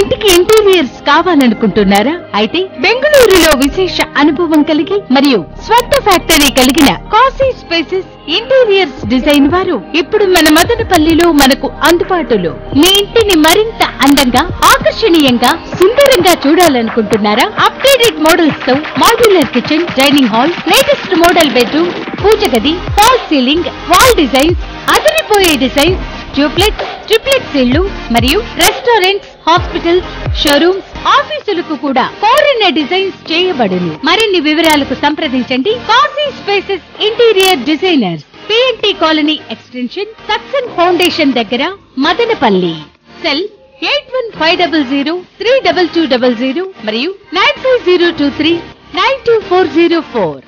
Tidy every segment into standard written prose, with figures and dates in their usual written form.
ఇంటికి ఇంటీరియర్స్ కావాలనుకుంటున్నారా? అయితే బెంగళూరులో విశేష అనుభవం కలిగి మరియు స్వత్త ఫ్యాక్టరీ కలిగిన కాశీ స్పేసెస్ ఇంటీరియర్స్ డిజైన్ వారు ఇప్పుడు మన మదనపల్లిలో మనకు అందుబాటులో. మీ ఇంటిని మరింత అందంగా, ఆకర్షణీయంగా, సుందరంగా చూడాలనుకుంటున్నారా? అప్డేటెడ్ మోడల్స్ తో modular kitchen, dining hall, latest model bedroom, puja గది, ఫాల్ సీలింగ్, వాల్ డిజైన్స్, అదిరిపోయే డిజైన్స్, డ్యూప్లెక్స్, ట్రిప్లెక్స్ ఇళ్లు మరియు రెస్టారెంట్స్, హాస్పిటల్స్, షోరూమ్స్, ఆఫీసులకు కూడా కోరిన డిజైన్స్ చేయబడును. మరిన్ని వివరాలకు సంప్రదించండి Kashi spaces interior designers, PNT colony extension, సక్సెన్ ఫౌండేషన్ దగ్గర, మదనపల్లి. సెల్ 8150032200 మరియు 9502392404.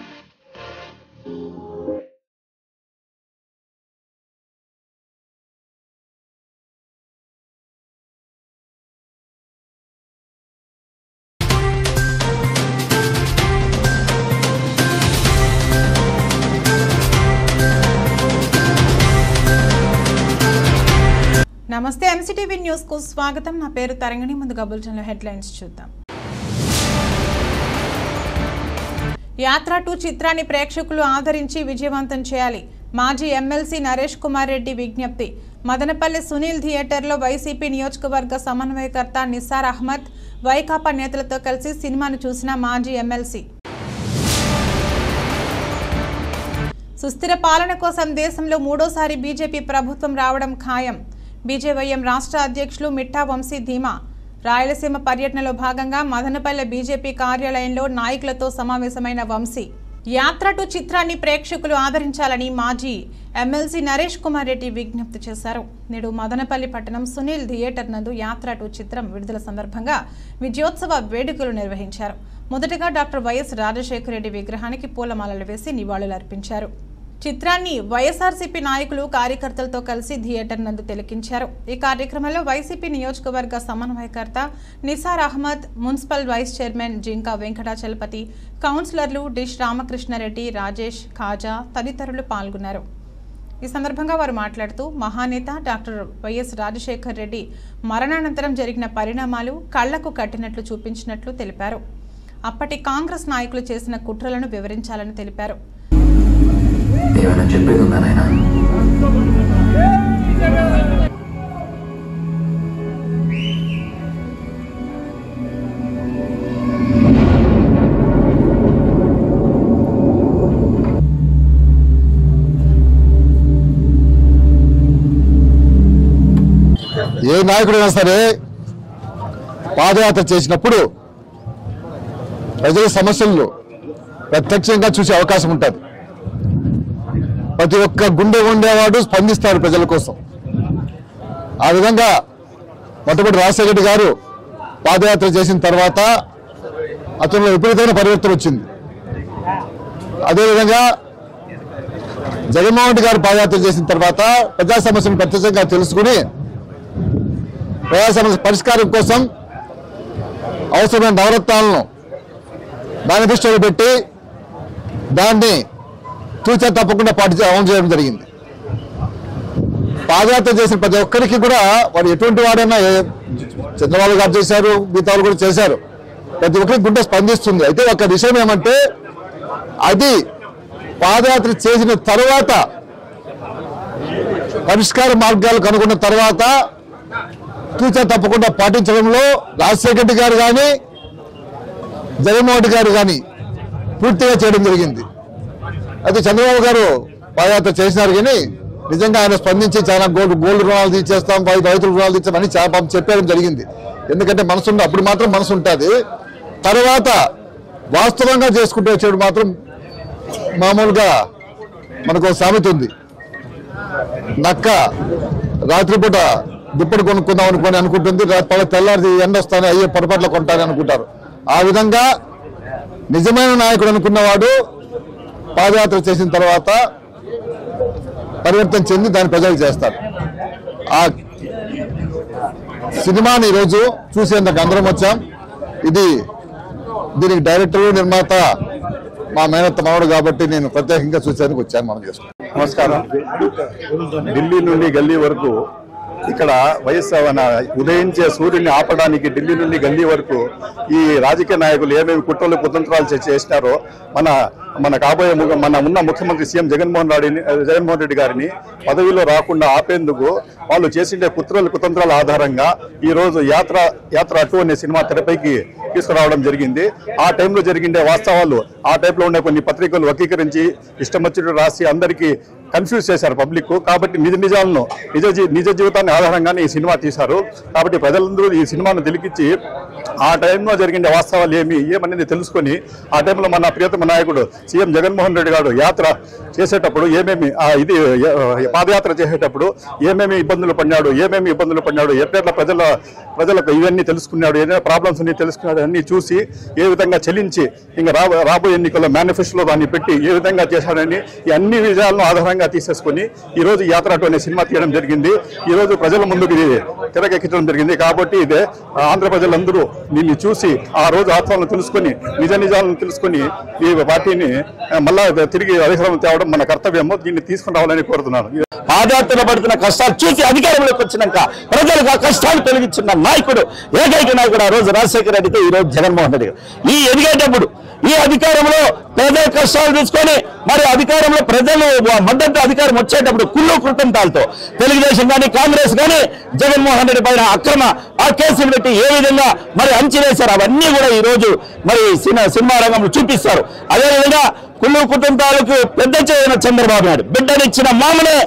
నమస్తే, ఎంసీటీవీ న్యూస్ కు స్వాగతం. నా పేరు తరంగిణి. ముందుగా బులెటిన్లో హెడ్లైన్స్ చూద్దాం. యాత్ర 2 చిత్రాన్ని ప్రేక్షకులు ఆదరించి విజయవంతం చేయాలి. మాజీ ఎమ్మెల్సీ నరేష్ కుమార్ రెడ్డి విజ్ఞప్తి. మదనపల్లి సునీల్ థియేటర్లో వైసీపీ నియోజకవర్గ సమన్వయకర్త నిసార్ అహ్మద్, వైకాపా నేతలతో కలిసి సినిమాను చూసిన మాజీ ఎమ్మెల్సీ. సుస్థిర పాలన కోసం దేశంలో 3వ బీజేపీ ప్రభుత్వం రావడం ఖాయం. బీజేవైఎం రాష్ట్ర అధ్యక్షులు మిట్టా వంశీ ధీమా. రాయలసీమ పర్యటనలో భాగంగా మదనపల్లె బీజేపీ కార్యాలయంలో నాయకులతో సమావేశమైన వంశీ. యాత్ర 2 చిత్రాన్ని ప్రేక్షకులు ఆదరించాలని మాజీ ఎమ్మెల్సీ నరేష్ కుమార్ రెడ్డి విజ్ఞప్తి చేశారు. నేడు మదనపల్లి పట్టణం సునీల్ థియేటర్ నందు యాత్ర 2 చిత్రం విడుదల సందర్భంగా విజయోత్సవ వేడుకలు నిర్వహించారు. మొదటగా డాక్టర్ వైఎస్ రాజశేఖర రెడ్డి విగ్రహానికి పూలమాలలు వేసి నివాళులర్పించారు. చిత్రాన్ని వైఎస్ఆర్సీపీ నాయకులు, కార్యకర్తలతో కలిసి థియేటర్ నందు తిలకించారు. ఈ కార్యక్రమంలో వైసీపీ నియోజకవర్గ సమన్వయకర్త Nisar Ahmed, municipal vice chairman Jinka Venkatachalapathi, కౌన్సిలర్లు డిష్ రామకృష్ణారెడ్డి, రాజేష్, ఖాజా తదితరులు పాల్గొన్నారు. ఈ సందర్భంగా వారు మాట్లాడుతూ మహానేత డాక్టర్ వైఎస్ రాజశేఖర్ రెడ్డి మరణానంతరం జరిగిన పరిణామాలు కళ్లకు కట్టినట్లు చూపించినట్లు తెలిపారు. అప్పటి కాంగ్రెస్ నాయకులు చేసిన కుట్రలను వివరించాలని తెలిపారు. ఏమైనా చెప్పేది ఉందా నాయనా? ఏ నాయకుడైనా సరే పాదయాత్ర చేసినప్పుడు ప్రజల సమస్యలను ప్రత్యక్షంగా చూసే అవకాశం ఉంటుంది. ప్రతి ఒక్క గుండె ఉండేవాడు స్పందిస్తారు ప్రజల కోసం. ఆ విధంగా మొట్టమొదటి రాజశేఖర రెడ్డి గారు పాదయాత్ర చేసిన తర్వాత అతనిలో విపరీతమైన పరివర్తన వచ్చింది. అదేవిధంగా జగన్మోహన్ రెడ్డి గారు పాదయాత్ర చేసిన తర్వాత ప్రజా సమస్యలను ప్రత్యక్షంగా తెలుసుకుని ప్రజా సమస్య పరిష్కారం కోసం అవసరమైన నవరత్నాలను మేనిఫెస్టోలో పెట్టి దాన్ని తూచా తప్పకుండా అమలు చేయడం జరిగింది. పాదయాత్ర చేసిన ప్రతి ఒక్కరికి కూడా వాడు ఎటువంటి వాడైనా, చంద్రబాబు గారు చేశారు, మిగతా వాళ్ళు కూడా చేశారు, ప్రతి ఒక్కరికి గుండె స్పందిస్తుంది. అయితే ఒక విషయం ఏమంటే, అది పాదయాత్ర చేసిన తర్వాత పరిష్కార మార్గాలు కనుగొన్న తర్వాత తూచా తప్పకుండా పాటించడంలో రాజశేఖర రెడ్డి గారు కానీ జగన్మోహన్ రెడ్డి గారు కానీ పూర్తిగా చేయడం జరిగింది. అయితే చంద్రబాబు గారు పాదయాత్ర చేసినారు కానీ నిజంగా ఆయన స్పందించి చాలా గోల్డ్ రుణాలు తీసేస్తాం, రైతుల రుణాలు తీర్చామని చాలా చెప్పడం జరిగింది. ఎందుకంటే మనసు అప్పుడు మాత్రం మనసు ఉంటుంది, తర్వాత వాస్తవంగా చేసుకుంటూ వచ్చేప్పుడు మాత్రం మామూలుగా మనకు సామెత ఉంది, నక్క రాత్రిపూట దుప్పటి కొనుక్కుందాం అనుకుంటుంది, తెల్లారి ఎండ వస్తానే అయ్యే పొరపాట్లు కొంటానని అనుకుంటారు. ఆ విధంగా నిజమైన నాయకుడు అనుకున్నవాడు పాదయాత్ర చేసిన తర్వాత పరివర్తన చెంది దాన్ని ప్రజలకు చేస్తారు. ఆ సినిమాని ఈరోజు చూసేందుకు అందరం వచ్చాం. దీనికి డైరెక్టర్, నిర్మాత మా మేనత్త మనవడు కాబట్టి నేను ప్రత్యేకంగా చూసేందుకు వచ్చాను. మనం చేసుకుంటాం. నమస్కారం. ఢిల్లీ నుండి గల్లీ వరకు ఇక్కడ ఉదయించే సూర్యుని ఆపడానికి ఢిల్లీ నుండి గల్లీ వరకు ఈ రాజకీయ నాయకులు ఏమేమి కుట్రలు కుతంత్రాలు చేసినారో మన కాబోయే ఉన్న ముఖ్యమంత్రి సీఎం జగన్మోహన్ రెడ్డి గారిని పదవిలో రాకుండా ఆపేందుకు వాళ్ళు చేసిండే కుతంత్రాల ఆధారంగా ఈ రోజు యాత్ర 2 అనే సినిమా తెరపైకి తీసుకురావడం జరిగింది. ఆ టైంలో జరిగిండే వాస్తవాలు ఆ టైంలో ఉండే కొన్ని పత్రికలు వక్రీకరించి ఇష్టం వచ్చినట్టు రాసి అందరికీ కన్ఫ్యూజ్ చేశారు పబ్లిక్. కాబట్టి నిజ జీవితాన్ని ఆధారంగానే ఈ సినిమా తీశారు. కాబట్టి ప్రజలందరూ ఈ సినిమాను తిలికిచ్చి ఆ టైంలో జరిగిన వాస్తవాలు ఏమనేది తెలుసుకొని ఆ టైంలో మన ప్రియతమ నాయకుడు సీఎం జగన్మోహన్ రెడ్డి గారు యాత్ర చేసేటప్పుడు పాదయాత్ర చేసేటప్పుడు ఏమేమి ఇబ్బందులు పడినాడు ఎట్లా ప్రజలకు ఇవన్నీ తెలుసుకున్నాడు, ఏదైనా ప్రాబ్లమ్స్ అన్ని తెలుసుకున్నాడు అన్ని చూసి ఏ విధంగా చెల్లించి ఇంకా రాబోయే ఎన్నికల్లో మేనిఫెస్టోలో దాన్ని పెట్టి ఏ విధంగా చేశాడని ఈ అన్ని విజయాలను ఆధారంగా తీసేసుకుని ఈ రోజు యాత్ర 2 అనే సినిమా తీయడం జరిగింది. ఈ రోజు ప్రజల ముందుకు తెరకెక్కించడం జరిగింది. కాబట్టి ఇదే ఆంధ్ర ప్రజలందరూ దీన్ని చూసి ఆ రోజు ఆత్మలను తెలుసుకొని నిజాలను తెలుసుకొని ఈ పార్టీని మళ్ళా తిరిగి అధికారం తేవడం మన కర్తవ్యము. దీన్ని తీసుకుని రావాలని కోరుతున్నాను. పాదయాత్ర పడుతున్న కష్టాలు చూసి అధికారంలోకి వచ్చినాక ప్రజలకు ఆ కష్టాలు తొలగించిన నాయకుడు ఏకైక నాయకుడు ఆ రోజు రాజశేఖర రెడ్డితో ఈ రోజు జగన్మోహన్ రెడ్డి. ఈ ఎదిగేటప్పుడు ఈ అధికారంలో ప్రజల కష్టాలు తీసుకొని మరి అధికారంలో ప్రజలు మద్దతు అధికారం వచ్చేటప్పుడు కుళ్ళు కృతంతాలతో తెలుగుదేశం కానీ కాంగ్రెస్ కానీ జగన్మోహన్ రెడ్డి పైన అక్రమ ఆ కేసులు పెట్టి ఏ విధంగా మరి అంచివేశారు అవన్నీ కూడా ఈ రోజు మరి సినిమా రంగంలో చూపిస్తారు. అదేవిధంగా కుళ్ళు కుటుంబాలకు పెద్ద చేయన చంద్రబాబు నాయుడు బిడ్డనిచ్చిన మామనే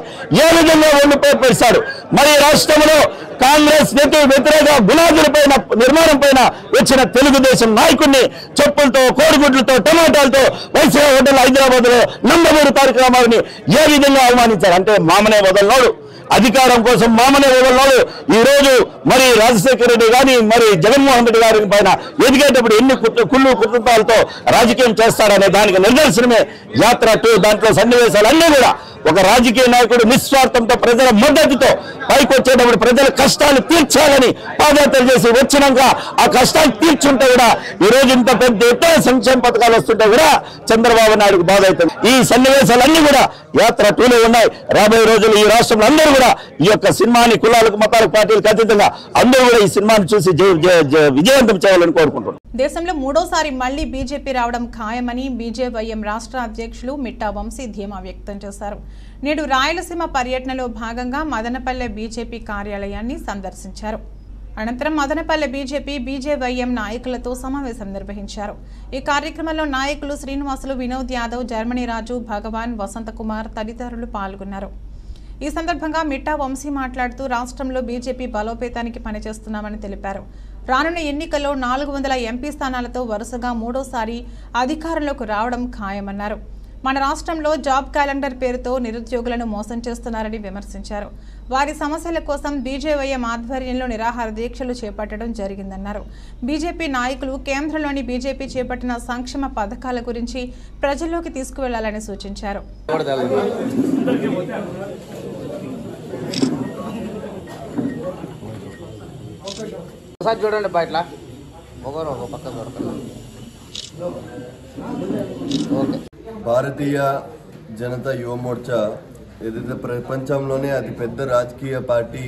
ఏ విధంగా ఒళ్ళు పేర్పరిశాడు. మరి రాష్ట్రంలో కాంగ్రెస్ వ్యతిరేక గుణాదుల పైన నిర్మాణం పైన వచ్చిన తెలుగుదేశం నాయకుడిని చెప్పులతో కోడిగుడ్లతో టమాటాలతో వైసీపీ హోటల్ హైదరాబాద్ లో నందమూరి తారక రామారావుని ఏ విధంగా అవమానించారు. అంటే మామనే వదలనోడు, అధికారం కోసం మామనే వదలనోడు ఈ రోజు మరి రాజశేఖర రెడ్డి కానీ మరి జగన్మోహన్ రెడ్డి గారి పైన ఎదిగేటప్పుడు ఎన్ని కుళ్ళు కుటుంబాలతో రాజకీయం చేస్తాడనే దానికి నిదర్శనమే యాత్ర 2. దాంట్లో సన్నివేశాలన్నీ కూడా ఒక రాజకీయ నాయకుడు నిస్వార్థంతో ప్రజల మద్దతుతో పైకి వచ్చేటప్పుడు ప్రజల కష్టాలు తీర్చాలని పాదయాత్ర చేసి వచ్చినాక ఆ కష్టాలు తీర్చుంటే కూడా ఈ రోజు ఇంత పెద్ద ఎత్తున సంక్షేమ పథకాలు వస్తుంటే కూడా చంద్రబాబు నాయుడుకు బాధ అవుతుంది. ఈ సన్నివేశాలన్నీ కూడా యాత్ర 2లో ఉన్నాయి. రాబోయే రోజులు ఈ రాష్ట్రంలో అందరూ కూడా ఈ యొక్క సినిమాని కులాలకు మతాలకు పార్టీలకు అతీతంగా అందరూ కూడా ఈ సినిమాని చూసి విజయవంతం చేయాలని కోరుకుంటున్నాను. దేశంలో 3వసారి మళ్లీ బీజేపీ రావడం ఖాయమని బీజేవైఎం రాష్ట్ర అధ్యక్షులు మిట్టా వంశీ ధీమా వ్యక్తం చేశారు. నేడు రాయలసీమ పర్యటనలో భాగంగా మదనపల్లె బీజేపీ కార్యాలయాన్ని సందర్శించారు. అనంతరం మదనపల్లె బీజేవైఎం నాయకులతో సమావేశం నిర్వహించారు. ఈ కార్యక్రమంలో నాయకులు శ్రీనివాసులు, వినోద్ యాదవ్, జర్మనీ రాజు, భగవాన్, వసంతకుమార్ తదితరులు పాల్గొన్నారు. ఈ సందర్భంగా మిట్టా వంశీ మాట్లాడుతూ రాష్ట్రంలో బీజేపీ బలోపేతానికి పనిచేస్తున్నామని తెలిపారు. రానున్న ఎన్నికల్లో 400 ఎంపీ స్థానాలతో వరుసగా 3వసారి అధికారంలోకి రావడం ఖాయమన్నారు. మన రాష్ట్రంలో జాబ్ క్యాలెండర్ పేరుతో నిరుద్యోగులను మోసం చేస్తున్నారని విమర్శించారు. వారి సమస్యల కోసం బీజేవైఎం ఆధ్వర్యంలో నిరాహార దీక్షలు చేపట్టడం జరిగిందన్నారు. బీజేపీ నాయకులు కేంద్రంలోని బీజేపీ చేపట్టిన సంక్షేమ పథకాల గురించి ప్రజల్లోకి తీసుకువెళ్లాలని సూచించారు. చూడండి బయట భారతీయ జనతా యువ మోర్చా ఏదైతే ప్రపంచంలోనే అతిపెద్ద రాజకీయ పార్టీ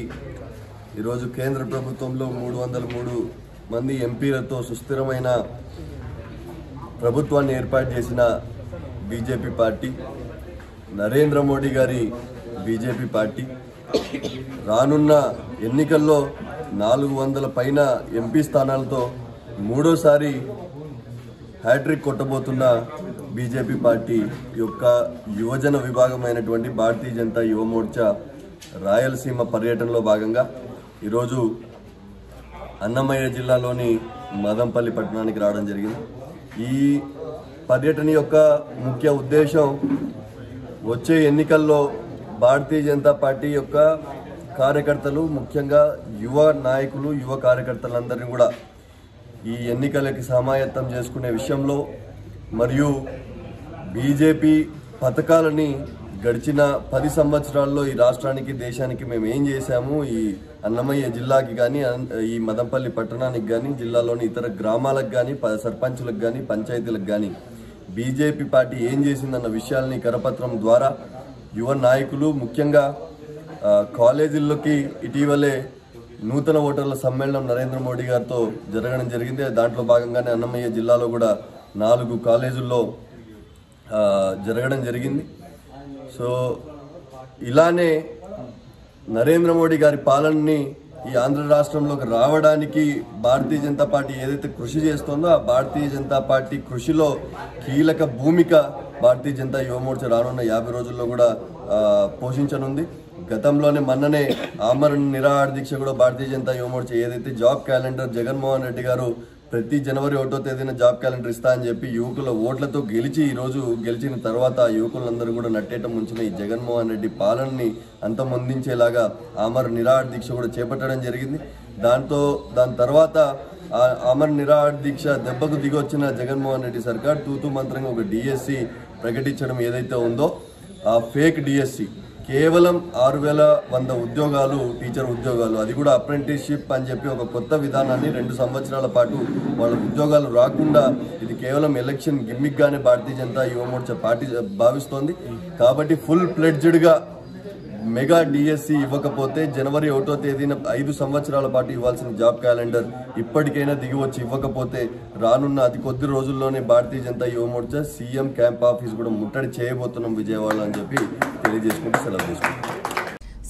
ఈరోజు కేంద్ర ప్రభుత్వంలో 303 మంది ఎంపీలతో సుస్థిరమైన ప్రభుత్వాన్ని ఏర్పాటు చేసిన బీజేపీ పార్టీ, నరేంద్ర మోడీ గారి బీజేపీ పార్టీ రానున్న ఎన్నికల్లో 400 పైన ఎంపీ స్థానాలతో 3వసారి హ్యాట్రిక్ కొట్టబోతున్న బీజేపీ పార్టీ యొక్క యువజన విభాగమైనటువంటి భారతీయ జనతా యువ మోర్చా రాయలసీమ పర్యటనలో భాగంగా ఈరోజు అన్నమయ్య జిల్లాలోని మదంపల్లి పట్టణానికి రావడం జరిగింది. ఈ పర్యటన యొక్క ముఖ్య ఉద్దేశం వచ్చే ఎన్నికల్లో భారతీయ జనతా పార్టీ యొక్క కార్యకర్తలు, ముఖ్యంగా యువ నాయకులు, యువ కార్యకర్తలందరినీ కూడా ఈ ఎన్నికలకి సమాయత్తం చేసుకునే విషయంలో మరియు బీజేపీ పథకాలని గడిచిన 10 సంవత్సరాల్లో ఈ రాష్ట్రానికి, దేశానికి మేము ఏం చేశాము, ఈ అన్నమయ్య జిల్లాకి కానీ, ఈ మదంపల్లి పట్టణానికి కానీ, జిల్లాలోని ఇతర గ్రామాలకు కానీ, సర్పంచులకు కానీ, పంచాయతీలకు కానీ బీజేపీ పార్టీ ఏం చేసిందన్న విషయాల్ని కరపత్రం ద్వారా యువ నాయకులు, ముఖ్యంగా కాలేజీల్లోకి ఇటీవలే నూతన ఓటర్ల సమ్మేళనం నరేంద్ర మోడీ గారితో జరగడం జరిగింది. దాంట్లో భాగంగానే అన్నమయ్య జిల్లాలో కూడా 4 కాలేజీల్లో జరగడం జరిగింది. సో ఇలానే నరేంద్ర మోడీ గారి పాలనని ఈ ఆంధ్ర రాష్ట్రంలోకి రావడానికి భారతీయ జనతా పార్టీ ఏదైతే కృషి చేస్తుందో ఆ భారతీయ జనతా పార్టీ కృషిలో కీలక భూమిక భారతీయ జనతా యువమోర్చా రానున్న 50 రోజుల్లో కూడా పోషించనుంది. గతంలోనే మొన్ననే ఆమరణ నిరాహార దీక్ష కూడా భారతీయ జనతా యువమోర్చా ఏదైతే జాబ్ క్యాలెండర్ జగన్మోహన్ రెడ్డి గారు ప్రతి జనవరి 1వ తేదీన జాబ్ క్యాలెండర్ ఇస్తా అని చెప్పి యువకుల ఓట్లతో ఈరోజు గెలిచిన తర్వాత యువకులందరూ కూడా నట్టేట ముంచిన ఈ జగన్మోహన్ రెడ్డి పాలనని అంతమొందించేలాగా ఆమరణ నిరాహార దీక్ష కూడా చేపట్టడం జరిగింది. దాని తర్వాత ఆమరణ నిరాహార దీక్ష దెబ్బకు దిగొచ్చిన జగన్మోహన్ రెడ్డి సర్కార్ తూతూ మంత్రంగా ఒక డిఎస్సి ప్రకటించడం ఏదైతే ఉందో ఆ ఫేక్ డిఎస్సి కేవలం 6100 ఉద్యోగాలు, టీచర్ ఉద్యోగాలు, అది కూడా అప్రెంటిస్షిప్ అని చెప్పి ఒక కొత్త విధానాన్ని 2 సంవత్సరాల పాటు వాళ్ళ ఉద్యోగాలు రాకుండా ఇది కేవలం ఎలక్షన్ గిమ్మిక్ గానే భారతీయ జనతా యువమోర్చా పార్టీ భావిస్తోంది. కాబట్టి ఫుల్ ప్లెడ్జ్డ్గా మెగా డిఎస్సి ఇవ్వకపోతే జనవరి 1వ తేదీన 5 సంవత్సరాల పాటు ఇవ్వాల్సిన జాబ్ క్యాలెండర్ ఇప్పటికైనా దిగివచ్చి ఇవ్వకపోతే రానున్న అతి కొద్ది రోజుల్లోనే Bharatiya Janata Yuva Morcha CM camp office కూడా ముట్టడి చేయబోతున్నాం విజయవాడలో అని చెప్పి తెలియజేసుకుంటూ సెలవు తీసుకుంటాం.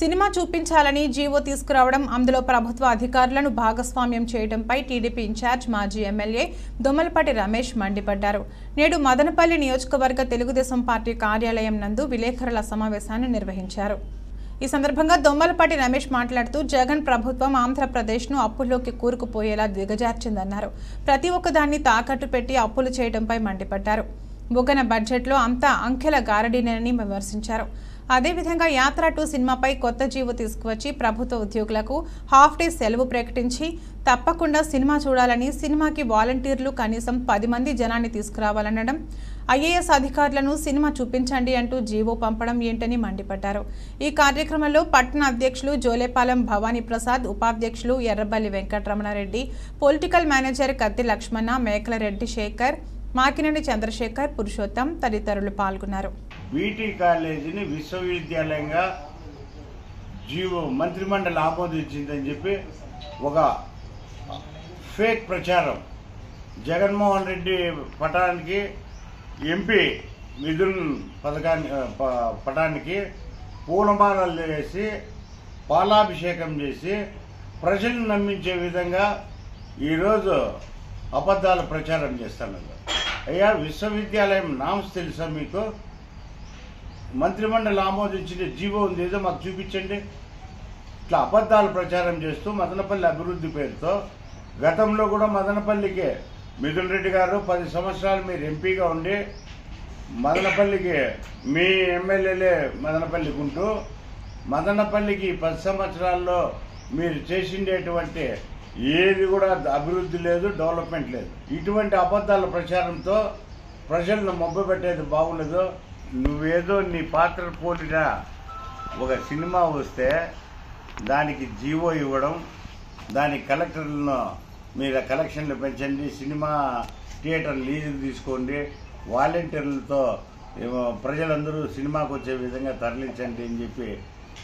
సినిమా చూపించాలని జీవో తీసుకురావడం, అందులో ప్రభుత్వ అధికారులను భాగస్వామ్యం చేయడంపై టీడీపీ ఇన్ఛార్జ్ మాజీ ఎమ్మెల్యే దొమ్మలపాటి రమేష్ మండిపడ్డారు. నేడు మదనపల్లి నియోజకవర్గ తెలుగుదేశం పార్టీ కార్యాలయం నందు విలేకరుల సమావేశాన్ని నిర్వహించారు. ఈ సందర్భంగా దొమ్మలపాటి రమేష్ మాట్లాడుతూ జగన్ ప్రభుత్వం ఆంధ్రప్రదేశ్ను అప్పుల్లోకి కూరుకుపోయేలా దిగజార్చిందన్నారు. ప్రతి ఒక్కదాన్ని తాకట్టు పెట్టి అప్పులు చేయడంపై మండిపడ్డారు. బుగ్గన బడ్జెట్లో అంతా అంకెల గారడీనని విమర్శించారు. అదేవిధంగా యాత్ర 2 సినిమాపై కొత్త జీవో తీసుకువచ్చి ప్రభుత్వ ఉద్యోగులకు హాఫ్ డే సెలవు ప్రకటించి తప్పకుండా సినిమా చూడాలని, సినిమాకి వాలంటీర్లు కనీసం 10 మంది జనాన్ని తీసుకురావాలనడం, ఐఏఎస్ అధికారులను సినిమా చూపించండి అంటూ జీవో పంపడం ఏంటని మండిపడ్డారు. ఈ కార్యక్రమంలో పట్టణ అధ్యక్షులు జోలేపాలెం భవానీ ప్రసాద్, ఉపాధ్యక్షులు ఎర్రబల్లి వెంకటరమణారెడ్డి, పొలిటికల్ మేనేజర్ కత్తి లక్ష్మణ, మేకలరెడ్డి శేఖర్, మాకినేని చంద్రశేఖర్, పురుషోత్తం తదితరులు పాల్గొన్నారు. బీటీ కాలేజీని విశ్వవిద్యాలయంగా జీవో మంత్రిమండలి ఆమోదించిందని చెప్పి ఒక ఫేక్ ప్రచారం జగన్మోహన్ రెడ్డి పటానికి, ఎంపీ మిథున్ పటానికి పూలమాలలు వేసి పాలాభిషేకం చేసి ప్రజలను నమ్మించే విధంగా ఈరోజు అబద్ధాల ప్రచారం చేస్తున్నారు. అయ్యా, విశ్వవిద్యాలయం నామ్స్ తెలుసా మీకు? మంత్రిమండలి ఆమోదించిన జీవో ఉంది, ఏదో మాకు చూపించండి. ఇట్లా అబద్ధాలు ప్రచారం చేస్తూ మదనపల్లి అభివృద్ధి పేరుతో గతంలో కూడా మదనపల్లికి మిథున్ రెడ్డి గారు 10 సంవత్సరాలు మీరు ఎంపీగా ఉండి మదనపల్లికి మీ ఎమ్మెల్యేలే మదనపల్లికి ఉంటూ మదనపల్లికి 10 సంవత్సరాల్లో మీరు చేసిండేటువంటి ఏది కూడా అభివృద్ధి లేదు, డెవలప్మెంట్ లేదు. ఇటువంటి అబద్ధాల ప్రచారంతో ప్రజలను మభ్యపెట్టేది బాగుండదు. నువ్వేదో నీ పాత్ర పోలిన ఒక సినిమా వస్తే దానికి జీవో ఇవ్వడం, దానికి కలెక్టర్లను మీరు కలెక్షన్లు పెంచండి, సినిమా థియేటర్ లీజులు తీసుకోండి, వాలంటీర్లతో ప్రజలందరూ సినిమాకు వచ్చే విధంగా తరలించండి అని చెప్పి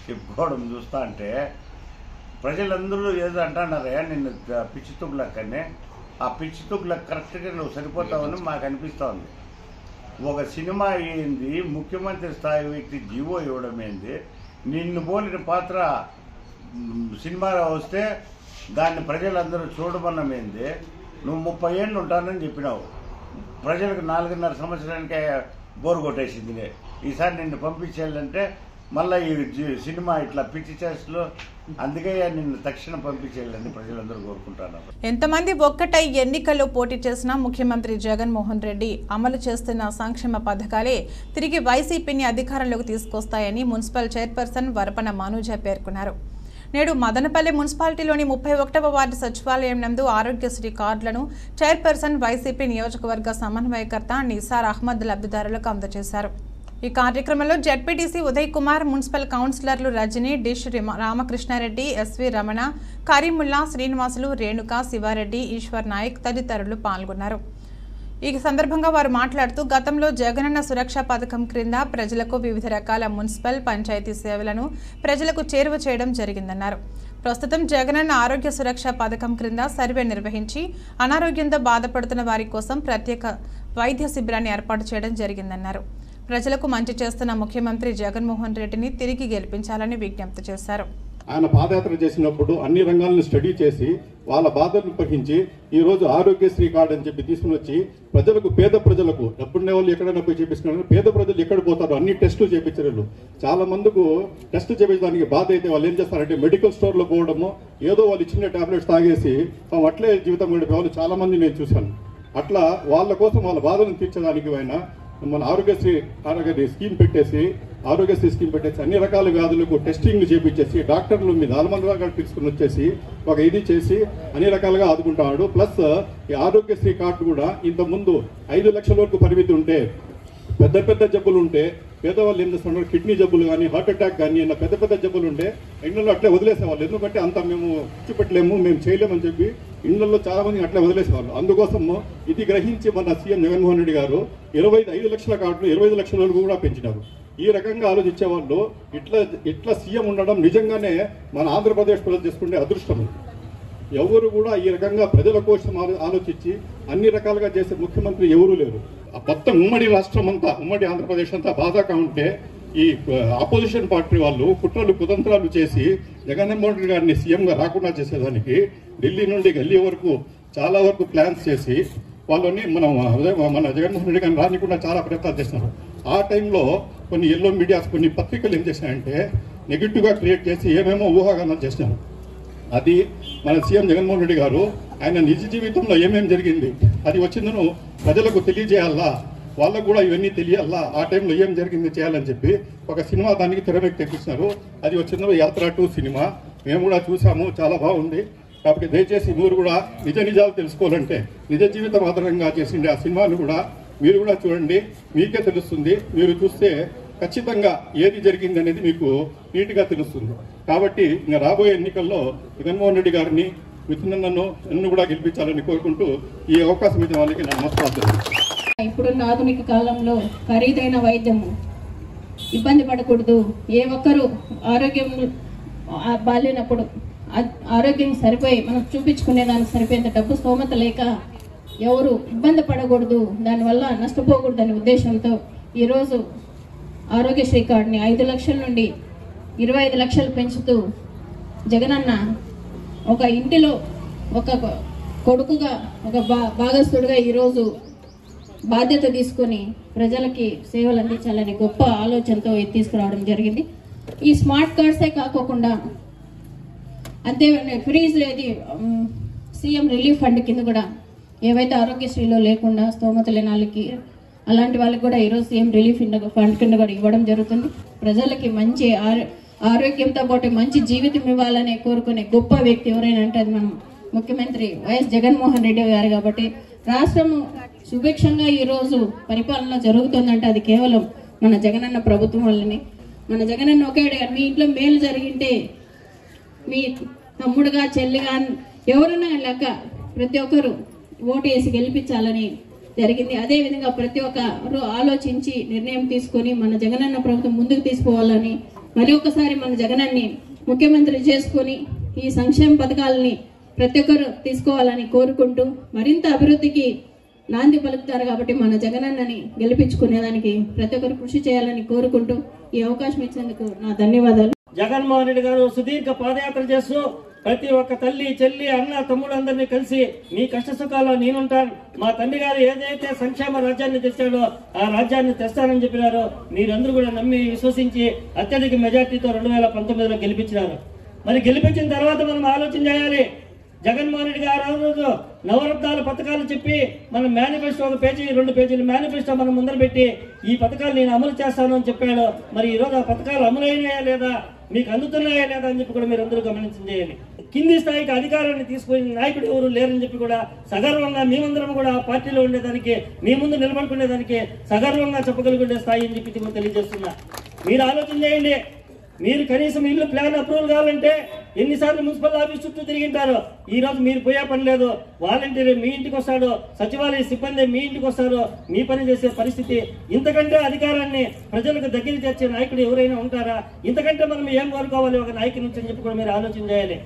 చెప్పుకోవడం చూస్తా అంటే ప్రజలందరూ ఏదో అంటున్నారయ్యా నిన్ను పిచ్చి తుగ్లక్కనే. ఆ పిచ్చి తుగ్లక్ కరెక్ట్గా నువ్వు సరిపోతావని మాకు అనిపిస్తూ ఉంది. ఒక సినిమా ఏంది, ముఖ్యమంత్రి స్థాయి వ్యక్తి జీవో ఇవ్వడం ఏంది, నిన్ను పోలిన పాత్ర సినిమాలో వస్తే దాన్ని ప్రజలందరూ చూడమన్నమేంది. నువ్వు 30 ఏళ్ళు ఉంటానని చెప్పినావు, ప్రజలకు 4.5 సంవత్సరానికే బోరు కొట్టేసింది. ఈసారి నిన్ను పంపించేయాలంటే మళ్ళీ ఈ సినిమా ఇట్లా పిచ్చి చేస్తూ, అందుకే నిన్ను తక్షణం పంపించేయాలని ప్రజలందరూ కోరుకుంటున్నారు. ఎంతమంది ఒక్కటై ఎన్నికల్లో పోటీ చేసినా ముఖ్యమంత్రి జగన్మోహన్ రెడ్డి అమలు చేస్తున్న సంక్షేమ పథకాలే తిరిగి వైసీపీని అధికారంలోకి తీసుకొస్తాయని మున్సిపల్ చైర్పర్సన్ వరపన మనూజ పేర్కొన్నారు. నేడు మదనపల్లి మున్సిపాలిటీలోని 31వ వార్డు సచివాలయం నందు ఆరోగ్యశ్రీ కార్డులను చైర్పర్సన్ వైసీపీ నియోజకవర్గ సమన్వయకర్త నిసార్ అహ్మద్ లబ్ధిదారులకు అందజేశారు. ఈ కార్యక్రమంలో జెడ్పీటీసీ ఉదయ్ కుమార్, మున్సిపల్ కౌన్సిలర్లు రజని, డిష్ రామకృష్ణారెడ్డి, ఎస్వి రమణ, కరీముల్లా, శ్రీనివాసులు, రేణుక, శివారెడ్డి, ఈశ్వర్ నాయక్ తదితరులు పాల్గొన్నారు. ఈ సందర్భంగా వారు మాట్లాడుతూ గతంలో జగనన్న సురక్ష పథకం క్రింద ప్రజలకు వివిధ రకాల మున్సిపల్ పంచాయతీ సేవలను ప్రజలకు చేరువ చేయడం జరిగిందన్నారు. ప్రస్తుతం జగనన్న ఆరోగ్య సురక్ష పథకం క్రింద సర్వే నిర్వహించి అనారోగ్యంతో బాధపడుతున్న వారి కోసం ప్రత్యేక వైద్య శిబిరాన్ని ఏర్పాటు చేయడం జరిగిందన్నారు. ప్రజలకు మంచి చేస్తున్న ముఖ్యమంత్రి జగన్మోహన్ రెడ్డిని తిరిగి గెలిపించాలని విజ్ఞప్తి చేశారు. ఆయన పాదయాత్ర చేసినప్పుడు అన్ని రంగాలను స్టడీ చేసి వాళ్ళ బాధలను పహించి ఈ రోజు ఆరోగ్యశ్రీ కార్డు అని చెప్పి తీసుకుని వచ్చి ప్రజలకు, పేద ప్రజలకు, డబ్బున్న వాళ్ళు ఎక్కడైనా పోయి చేపిస్తున్నారు, పేద ప్రజలు ఎక్కడ పోతారు అన్ని టెస్టులు చేయించారు. చాలా మందికి టెస్ట్ చేయించడానికి బాధ అయితే వాళ్ళు ఏం చేస్తారంటే మెడికల్ స్టోర్లో పోవడము, ఏదో వాళ్ళు ఇచ్చిన టాబ్లెట్స్ తాగేసి అట్లే జీవితం గడిపే వాళ్ళు చాలా మంది నేను చూశాను. అట్లా వాళ్ళ కోసం వాళ్ళ బాధలను తీర్చడానికి అయినా మన ఆరోగ్యశ్రీ స్కీమ్ పెట్టేసి అన్ని రకాల వ్యాధులకు టెస్టింగ్ చేపించేసి డాక్టర్లు మీద 4 మంది దాకా తీసుకుని వచ్చేసి ఒక ఇది చేసి అన్ని రకాలుగా ఆదుకుంటున్నాడు. ప్లస్ ఈ ఆరోగ్యశ్రీ కార్డు కూడా ఇంతకుముందు 5 లక్షల వరకు పరిమితి ఉంటే పెద్ద పెద్ద జబ్బులు ఉంటే పేదవాళ్ళు ఏం చేస్తున్నారు, కిడ్నీ జబ్బులు కానీ, హార్ట్ అటాక్ కానీ, ఇలా పెద్ద పెద్ద జబ్బులు ఉంటే ఇళ్లలో అట్లే వదిలేసేవాళ్ళు. ఎందుకంటే అంత మేము ఇచ్చిపెట్టలేము, మేము చేయలేమని చెప్పి ఇళ్లలో చాలా మంది అట్లే వదిలేసేవాళ్ళు. అందుకోసం ఇది గ్రహించి మన సీఎం జగన్మోహన్ రెడ్డి గారు 25 లక్షల కార్డులు 25 లక్షల వరకు కూడా పెంచినారు. ఈ రకంగా ఆలోచించే వాళ్ళు ఇట్లా సీఎం ఉండడం నిజంగానే మన ఆంధ్రప్రదేశ్ ప్రజలు చేసుకుంటే అదృష్టం. ఎవరు కూడా ఈ రకంగా ప్రజల కోసం ఆలోచించి అన్ని రకాలుగా చేసే ముఖ్యమంత్రి ఎవరూ లేరు. మొత్తం ఉమ్మడి రాష్ట్రం అంతా, ఉమ్మడి ఆంధ్రప్రదేశ్ అంతా బాధాగా ఉంటే ఈ ఆపోజిషన్ పార్టీ వాళ్ళు కుట్రలు కుతంత్రాలు చేసి జగన్మోహన్ రెడ్డి గారిని సీఎంగా రాకుండా చేసేదానికి ఢిల్లీ నుండి గల్లీ వరకు చాలా వరకు ప్లాన్స్ చేసి వాళ్ళని మన జగన్మోహన్ రెడ్డి గారిని రానికుండా చాలా ప్రయత్నాలు చేస్తున్నారు. ఆ టైంలో కొన్ని ఎల్లో మీడియాస్, కొన్ని పత్రికలు ఏం చేశాయంటే నెగిటివ్గా క్రియేట్ చేసి ఏమేమో ఊహాగానాలు చేసినారు. అది మన సీఎం జగన్మోహన్ రెడ్డి గారు ఆయన నిజ జీవితంలో ఏమేమి జరిగింది అది వచ్చిందను ప్రజలకు తెలియజేయాలా, వాళ్ళకు కూడా ఇవన్నీ తెలియాలా, ఆ టైంలో ఏం జరిగింది చేయాలని చెప్పి ఒక సినిమా దానికి తెరవేకి తెప్పించినారు. అది వచ్చిందో యాత్ర 2 సినిమా. మేము కూడా చూసాము, చాలా బాగుంది. కాబట్టి దయచేసి మీరు కూడా నిజాలు తెలుసుకోవాలంటే నిజ జీవితం ఆధారంగా చేసిండే ఆ సినిమాను కూడా మీరు కూడా చూడండి, మీకే తెలుస్తుంది. మీరు చూస్తే ఖచ్చితంగా ఏది జరిగింది అనేది మీకు నీట్గా తెలుస్తుంది. కాబట్టి ఇంకా రాబోయే ఎన్నికల్లో జగన్మోహన్ రెడ్డి గారిని నన్ను కూడా గెలిపించాలని కోరుకుంటూ ఈ అవకాశం ఇచ్చిన వాళ్ళకి నా నమస్కారం. ఇప్పుడున్న ఆధునిక కాలంలో ఖరీదైన వైద్యము ఇబ్బంది పడకూడదు. ఏ ఒక్కరూ ఆరోగ్యం బాలేనప్పుడు ఆరోగ్యం సరిపోయి మనం చూపించుకునే దానికి సరిపోయేంత డబ్బు స్తోమత లేక ఎవరు ఇబ్బంది పడకూడదు, దానివల్ల నష్టపోకూడదనే ఉద్దేశంతో ఈరోజు ఆరోగ్యశ్రీ కార్డుని 5 లక్షల నుండి 25 లక్షలు పెంచుతూ జగనన్న ఒక ఇంటిలో ఒక కొడుకుగా, ఒక భాగస్థుడిగా ఈరోజు బాధ్యత తీసుకొని ప్రజలకి సేవలు అందించాలని గొప్ప ఆలోచనతో తీసుకురావడం జరిగింది. ఈ స్మార్ట్ కార్డ్సే కాకుండా అంతే ఫ్రీజ్ లేదు, సీఎం రిలీఫ్ ఫండ్ కింద కూడా ఏవైతే ఆరోగ్యశ్రీలో లేకుండా స్తోమత లేని వాళ్ళకి, అలాంటి వాళ్ళకి కూడా ఈరోజు సీఎం రిలీఫ్ ఫండ్ కింద కూడా ఇవ్వడం జరుగుతుంది. ప్రజలకి మంచి ఆరోగ్యంతో పాటు మంచి జీవితం ఇవ్వాలని కోరుకునే గొప్ప వ్యక్తి ఎవరైనా అంటే అది మనం ముఖ్యమంత్రి వైఎస్ జగన్మోహన్ రెడ్డి గారు. కాబట్టి రాష్ట్రము సుభిక్షంగా ఈరోజు పరిపాలన జరుగుతుందంటే అది కేవలం మన జగనన్న ప్రభుత్వం వల్లనే. మన జగనన్న ఒకే అడిగారు, మీ ఇంట్లో మేలు జరిగింటే మీ తమ్ముడుగా, చెల్లిగా ఎవరున్నా లెక్క ప్రతి ఒక్కరు ఓటు వేసి గెలిపించాలని జరిగింది. అదేవిధంగా ప్రతి ఒక్కరు ఆలోచించి నిర్ణయం తీసుకొని మన జగనన్న ప్రభుత్వం ముందుకు తీసుకోవాలని, మరి ఒకసారి మన జగనన్ని ముఖ్యమంత్రి చేసుకుని ఈ సంక్షేమ పథకాలని ప్రతి ఒక్కరు తీసుకోవాలని కోరుకుంటూ మరింత అభివృద్ధికి నాంది పలుకుతారు. కాబట్టి మన జగనన్నని గెలిపించుకునేదానికి ప్రతి ఒక్కరు కృషి చేయాలని కోరుకుంటూ ఈ అవకాశం ఇచ్చేందుకు నా ధన్యవాదాలు. జగన్మోహన్ రెడ్డి గారు సుదీర్ఘ పాదయాత్ర చేస్తూ ప్రతి ఒక్క తల్లి, చెల్లి, అన్న, తమ్ముడు అందరినీ కలిసి నీ కష్ట సుఖాల్లో నేనుంటాను, మా తండ్రి గారు ఏదైతే సంక్షేమ రాజ్యాన్ని తెచ్చాడో ఆ రాజ్యాన్ని తెస్తానని చెప్పినారో మీరందరూ కూడా నమ్మి విశ్వసించి అత్యధిక మెజార్టీతో 2019లో గెలిపించినారు. మరి గెలిపించిన తర్వాత మనం ఆలోచన చేయాలి. జగన్మోహన్ రెడ్డి గారు ఆ రోజు నవరత్నాల పథకాలు చెప్పి మన మేనిఫెస్టో 1 పేజీ 2 పేజీల మేనిఫెస్టో మనం ముందర పెట్టి ఈ పథకాలు నేను అమలు చేస్తాను అని చెప్పాడు. మరి ఈరోజు ఆ పథకాలు అమలైనాయా లేదా, మీకు అందుతున్నాయా లేదా అని చెప్పి కూడా మీరు అందరూ గమనించేయాలి. కింది స్థాయికి అధికారాన్ని తీసుకుని నాయకుడు ఎవరు లేరని చెప్పి కూడా సగర్వంగా మేమందరం కూడా ఆ పార్టీలో ఉండేదానికి, మీ ముందు నిలబడుకునేదానికి సగర్వంగా చెప్పగలిగే స్థాయి అని చెప్పి తెలియజేస్తున్నా. మీరు ఆలోచన చేయండి. మీరు కనీసం ఇల్లు ప్లాన్ అప్రూవల్ కావాలంటే ఎన్నిసార్లు మున్సిపల్ ఆఫీస్ చుట్టూ తిరిగింటారు. ఈ రోజు మీరు పోయే పని లేదు. వాలంటీర్ మీ ఇంటికి వస్తాడు, సచివాలయ సిబ్బంది మీ ఇంటికి వస్తారు, మీ పని చేసే పరిస్థితి. ఇంతకంటే అధికారాన్ని ప్రజలకు దగ్గర తెచ్చే నాయకుడు ఎవరైనా ఉంటారా? ఇంతకంటే మనం ఏం కోరుకోవాలి ఒక నాయకుడి నుంచి అని చెప్పి కూడా మీరు ఆలోచన చేయాలి.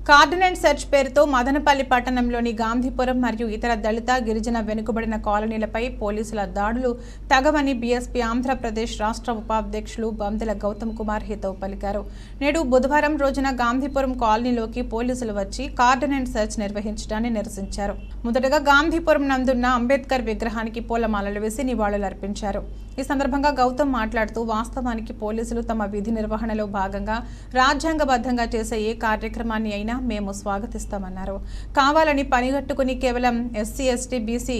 కార్డినెంట్ సెర్చ్ పేరుతో మదనపల్లి పట్టణంలోని గాంధీపురం మరియు ఇతర దళిత గిరిజన వెనుకబడిన కాలనీలపై పోలీసుల దాడులు తగవని బీఎస్పీ ఆంధ్రప్రదేశ్ రాష్ట్ర ఉపాధ్యక్షులు బందెల గౌతమ్ కుమార్ హితవు పలికారు. నేడు బుధవారం రోజున గాంధీపురం కాలనీలోకి పోలీసులు వచ్చి కార్డినెంట్ సెర్చ్ నిర్వహించడాన్ని నిరసించారు. మొదటగా గాంధీపురం నందున్న అంబేద్కర్ విగ్రహానికి పూలమాలలు వేసి నివాళులర్పించారు. ఈ సందర్భంగా గౌతమ్ మాట్లాడుతూ వాస్తవానికి పోలీసులు తమ విధి నిర్వహణలో భాగంగా రాజ్యాంగబద్ధంగా చేసే ఏ కార్యక్రమాన్ని అయినా మేము స్వాగతిస్తామన్నారు. కావాలని పనిగట్టుకుని కేవలం ఎస్సీ ఎస్టీ బీసీ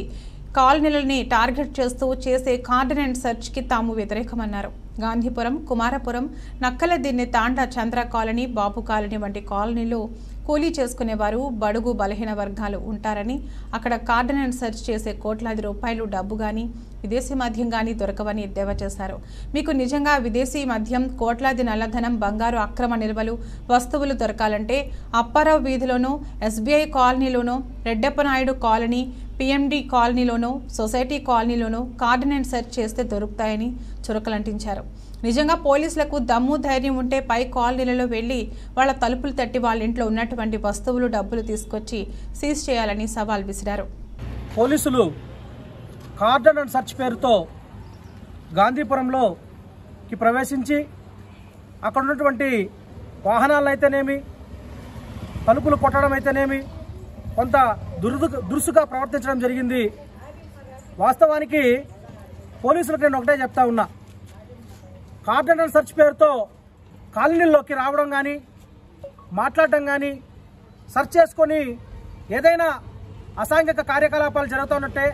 కాలనీలని టార్గెట్ చేస్తూ చేసే కార్డినెంట్ సెర్చ్ కి తాము వ్యతిరేకమన్నారు. గాంధీపురం, కుమారపురం, నక్కలదిన్నె తాండా, చంద్ర కాలనీ, బాబు కాలనీ వంటి కాలనీలు కూలీ చేసుకునేవారు బడుగు బలహీన వర్గాలు ఉంటారని, అక్కడ కార్డినెంట్ సెర్చ్ చేసే కోట్లాది రూపాయలు డబ్బు గాని విదేశీ మద్యం గాని దొరకవని ఎద్దేవా చేశారు. మీకు నిజంగా విదేశీ మద్యం, కోట్లాది నల్లధనం, బంగారు అక్రమ నిల్వలు, వస్తువులు దొరకాలంటే అప్పారావు వీధిలోనూ, ఎస్బీఐ కాలనీలోనూ, రెడ్డప్పనాయుడు కాలనీ, పిఎండి కాలనీలోనూ, సొసైటీ కాలనీలోనూ కార్డినెంట్ సెర్చ్ చేస్తే దొరుకుతాయని చురకలంటించారు. నిజంగా పోలీసులకు దమ్ము ధైర్యం ఉంటే పై కాలనీలలో వెళ్లి వాళ్ళ తలుపులు తట్టి వాళ్ళ ఇంట్లో ఉన్నటువంటి వస్తువులు, డబ్బులు తీసుకొచ్చి సీజ్ చేయాలని సవాల్ విసిరారు. పోలీసులు కార్డినెంట్ సెర్చ్ పేరుతో గాంధీపురంలోకి ప్రవేశించి అక్కడ ఉన్నటువంటి వాహనాలను అయితేనేమి, తలుపులు కొట్టడం అయితేనేమి కొంత దురుసుగా ప్రవర్తించడం జరిగింది. వాస్తవానికి పోలీసులకు నేను ఒకటే చెప్తా ఉన్నా, కార్డినెంట్ సెర్చ్ పేరుతో కాలనీల్లోకి రావడం కానీ, మాట్లాడటం కానీ, సెర్చ్ చేసుకొని ఏదైనా అసాంఘిక కార్యకలాపాలు జరుగుతున్నట్టే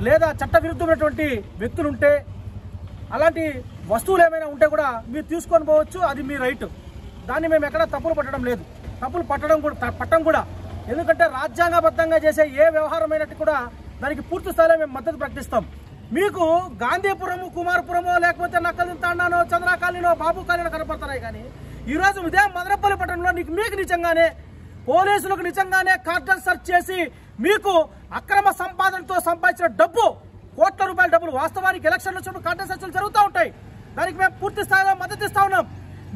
లేదా చట్టవిరుద్ధమైనటువంటి వ్యక్తులుంటే, అలాంటి వస్తువులు ఏమైనా ఉంటే కూడా మీరు తీసుకొని పోవచ్చు, అది మీ రైట్. దాన్ని మేము ఎక్కడా తప్పులు పట్టడం లేదు, తప్పులు పట్టడం కూడా. ఎందుకంటే రాజ్యాంగబద్ధంగా చేసే ఏ వ్యవహారమైనట్టు కూడా దానికి పూర్తి స్థాయిలో మేము మద్దతు ప్రకటిస్తాం. మీకు గాంధీపురము, కుమారపురమో, లేకపోతే నక్కలితాండానో, చంద్ర కాలనీనో, బాబు కాలనీనో కనపడుతున్నాయి. కానీ ఈరోజు ఇదే మదనపల్లి పట్టణంలో మీకు నిజంగానే పోలీసులకు నిజంగానే కార్డినెంట్ సెర్చ్ చేసి మీకు అక్రమ సంపాదనతో సంపాదించిన డబ్బు, కోట్ల రూపాయల డబ్బులు, వాస్తవానికి ఎలక్షన్లు వచ్చినప్పుడు కార్డినెంట్ సెర్చ్లు జరుగుతూ ఉంటాయి, దానికి మేము పూర్తి స్థాయిలో మద్దతు ఇస్తా ఉన్నాం.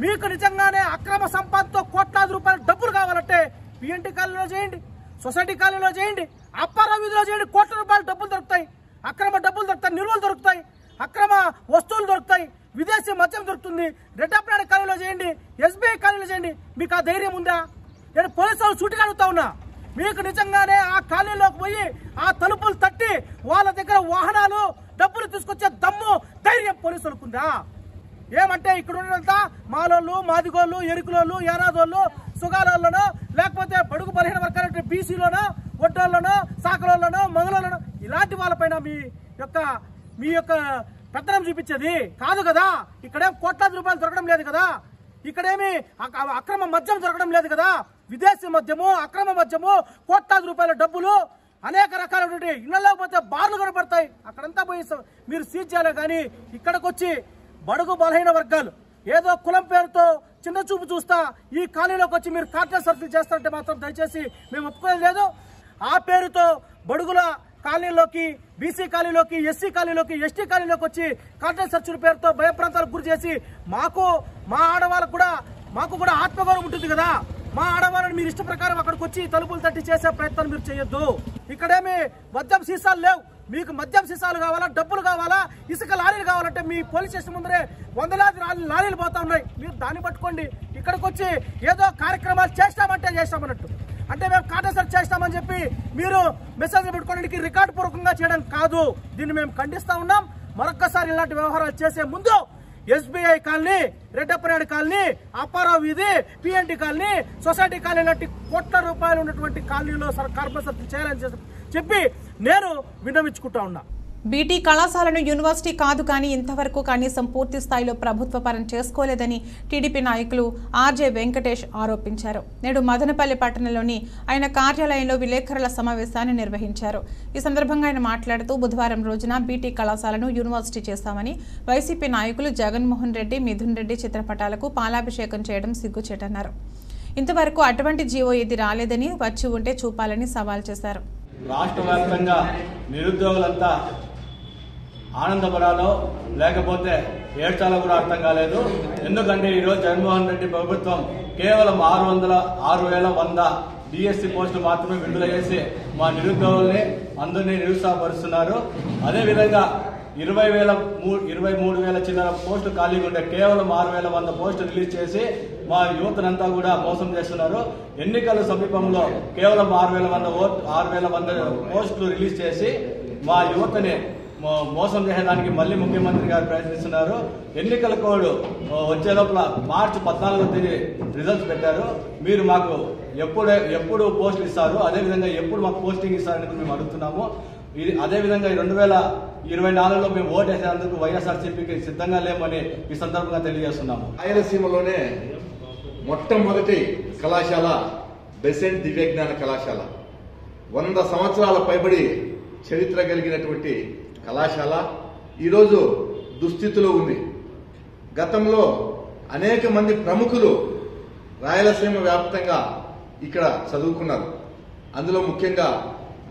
మీకు నిజంగానే అక్రమ సంపాదనతో కోట్లాది రూపాయల డబ్బులు కావాలంటే పిఎన్టీ కాలనీలో చేయండి, సొసైటీ కాలనీలో చేయండి, అప్పారావు వీధిలో చేయండి. కోట్ల రూపాయల డబ్బులు దొరుకుతాయి, అక్రమ డబ్బులు దొరుకుతాయి, నిల్వలు దొరుకుతాయి, అక్రమ వస్తువులు దొరుకుతాయి, విదేశీ మద్యం దొరుకుతుంది. రెడ్డప్పనాయుడు కాలనీలో చేయండి, ఎస్బీఐ కాలనీలో చేయండి. మీకు ఆ ధైర్యం ఉందా? నేను పోలీసులు సూటిగా అడుగుతా ఉన్నా, మీకు నిజంగానే ఆ కాలనీలోకి పోయి ఆ తలుపులు తట్టి వాళ్ళ దగ్గర వాహనాలు, డబ్బులు తీసుకొచ్చే దమ్ము, ధైర్యం పోలీసులకు ఉందా? ఏమంటే ఇక్కడ ఉన్నంతా మాలోళ్ళు, మాదిగోళ్ళు, ఎరుకులోళ్ళు, యానాదోళ్ళు, సుగాలోళ్ళనో, లేకపోతే బడుగు బలహీన వర్గాల బీసీలోనో, ఒడ్డోళ్ళనో, సాకలోళ్ళనో, మంగళోళ్ళనో, ఇలాంటి వాళ్ళపైన మీ యొక్క పెత్తనం చూపించేది కాదు కదా. ఇక్కడేం కోట్లాది రూపాయలు దొరకడం లేదు కదా, ఇక్కడేమి అక్రమ మద్యం దొరకడం లేదు కదా. విదేశీ మద్యము, అక్రమ మద్యము, కోట్లాది రూపాయల డబ్బులు, అనేక రకాలైనటువంటి ఇళ్లలో పోతే బార్లు కనపడతాయి, అక్కడంతా పోయి మీరు సీజ్ చేయాలి. కానీ ఇక్కడికి వచ్చి బడుగు బలహీన వర్గాలు ఏదో కులం పేరుతో చిన్న చూపు చూస్తా ఈ కాలనీలోకి వచ్చి మీరు కార్డినెంట్ సెర్చ్లు చేస్తారంటే మాత్రం దయచేసి మేము ఒప్పుకోలేదు లేదు. ఆ పేరుతో బడుగుల కాలనీలోకి, బీసీ కాలనీలోకి, ఎస్సీ కాలనీలోకి, ఎస్టీ కాలనీలోకి వచ్చి కార్డినెంట్ సెర్చ్ల పేరుతో భయప్రాంతాలకు గురి చేసి మా ఆడవాళ్ళకు కూడా మాకు కూడా ఆత్మగౌరవం ఉంటుంది కదా. మా ఆడవాళ్ళని మీరు ఇష్ట ప్రకారం అక్కడికి వచ్చి తలుపులు తట్టి చేసే ప్రయత్నం మీరు చేయొద్దు. ఇక్కడేమి మద్యం సీసాలు లేవు. మీకు మద్యం సీసాలు కావాలా, డబ్బులు కావాలా, ఇసుక లారీలు కావాలంటే మీ పోలీస్ స్టేషన్ ముందరే వందలాది లారీలు పోతా ఉన్నాయి. మీరు దాన్ని పట్టుకోండి. ఇక్కడికి వచ్చి ఏదో కార్యక్రమాలు చేస్తామన్నట్టు, అంటే మేము కార్డినెంట్ సెర్చ్ చేస్తామని చెప్పి మీరు మెసేజ్ పెట్టుకోవడానికి రికార్డు పూర్వకంగా చేయడం కాదు. దీన్ని మేము ఖండిస్తా ఉన్నాం. మరొక్కసారి ఇలాంటి వ్యవహారాలు చేసే ముందు SBI colony, Reddappanaidu colony, Apparao వీధి, పిఎన్టీ కాలనీ, సొసైటీ కాలనీ లాంటి కోట్ల రూపాయలు ఉన్నటువంటి కాలనీలో కార్డినెంట్ సెర్చ్ చేయాలని చెప్పి నేను విన్నవించుకుంటా ఉన్నా. బీటీ కళాశాలను యూనివర్సిటీ కాదు కానీ ఇంతవరకు కనీసం పూర్తి స్థాయిలో ప్రభుత్వ పరం చేసుకోలేదని టీడీపీ నాయకులు ఆర్జే వెంకటేష్ ఆరోపించారు. నేడు మదనపల్లి పట్టణంలోని ఆయన కార్యాలయంలో విలేకరుల సమావేశాన్ని నిర్వహించారు. ఈ సందర్భంగా ఆయన మాట్లాడుతూ బుధవారం రోజున బీటీ కళాశాలను యూనివర్సిటీ చేస్తామని వైసీపీ నాయకులు జగన్మోహన్ రెడ్డి, మిథున్ రెడ్డి చిత్రపటాలకు పాలాభిషేకం చేయడం సిగ్గుచేటన్నారు. ఇంతవరకు అటువంటి జీవో ఏది రాలేదని, వచ్చి ఉంటే చూపాలని సవాల్ చేశారు. రాష్ట్ర వ్యాప్తంగా నిరుద్యోగులంతా ఆనందపడాలో లేకపోతే ఏడ్చాలో కూడా అర్థం కాలేదు. ఎందుకంటే ఈరోజు జగన్మోహన్ రెడ్డి ప్రభుత్వం కేవలం 6,100 డిఎస్సి పోస్టులు మాత్రమే విడుదల చేసి మా నిరుద్యోగుల్ని అందరినీ నిరుత్సాహపరుస్తున్నారు. అదేవిధంగా 23,000 చిల్లర పోస్టులు ఖాళీగా ఉంటే కేవలం 6,100 పోస్టులు రిలీజ్ చేసి మా యువతనంతా కూడా మోసం చేస్తున్నారు. ఎన్నికల సమీపంలో కేవలం 6,100 పోస్టులు రిలీజ్ చేసి మా యువతని మోసం చేసేదానికి మళ్ళీ ముఖ్యమంత్రి గారు ప్రయత్నిస్తున్నారు. ఎన్నికల కోడ్ వచ్చే లోపల మార్చి 14వ తేదీ రిజల్ట్స్ పెట్టారు. మీరు మాకు ఎప్పుడు పోస్టులు ఇస్తారు, అదేవిధంగా ఎప్పుడు మాకు పోస్టింగ్ ఇస్తారని మేము అడుగుతున్నాము. అదేవిధంగా 2024లో మేము ఓటు వేసేందుకు వైఎస్ఆర్సీపీకి సిద్ధంగా లేమని ఈ సందర్భంగా తెలియజేస్తున్నాము. రాయలసీమలోనే మొట్టమొదటి కళాశాల బెసెంట్ దివ్య జ్ఞాన కళాశాల 100 సంవత్సరాల పైబడి చరిత్ర కలిగినటువంటి కళాశాల ఈరోజు దుస్థితిలో ఉంది. గతంలో అనేక మంది ప్రముఖులు రాయలసీమ వ్యాప్తంగా ఇక్కడ చదువుకున్నారు. అందులో ముఖ్యంగా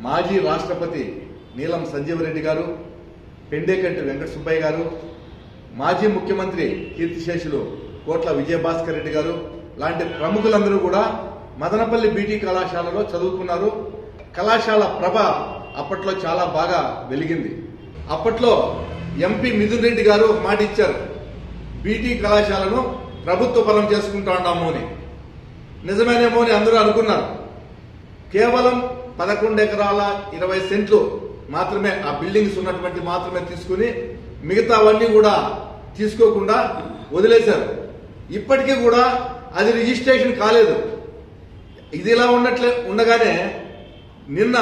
మాజీ రాష్ట్రపతి నీలం సంజీవరెడ్డి గారు, పెండేకంటి వెంకట సుబ్బయ్య గారు, మాజీ ముఖ్యమంత్రి కీర్తిశేషులు కోట్ల విజయభాస్కర్ రెడ్డి గారు లాంటి ప్రముఖులందరూ కూడా మదనపల్లి బీటీ కళాశాలలో చదువుకున్నారు. కళాశాల ప్రభ అప్పట్లో చాలా బాగా వెలిగింది. అప్పట్లో ఎంపీ మిథున్ రెడ్డి గారు ఒక మాట ఇచ్చారు, బీటీ కళాశాలను ప్రభుత్వ పరం చేసుకుంటా ఉన్నాము అని. నిజమేనేమో అని అందరూ అనుకున్నారు. కేవలం 11 ఎకరాల 20 సెంట్లు మాత్రమే ఆ బిల్డింగ్స్ ఉన్నటువంటి మాత్రమే తీసుకుని మిగతావన్నీ కూడా తీసుకోకుండా వదిలేశారు. ఇప్పటికీ కూడా అది రిజిస్ట్రేషన్ కాలేదు. ఇది ఇలా ఉండగానే నిన్న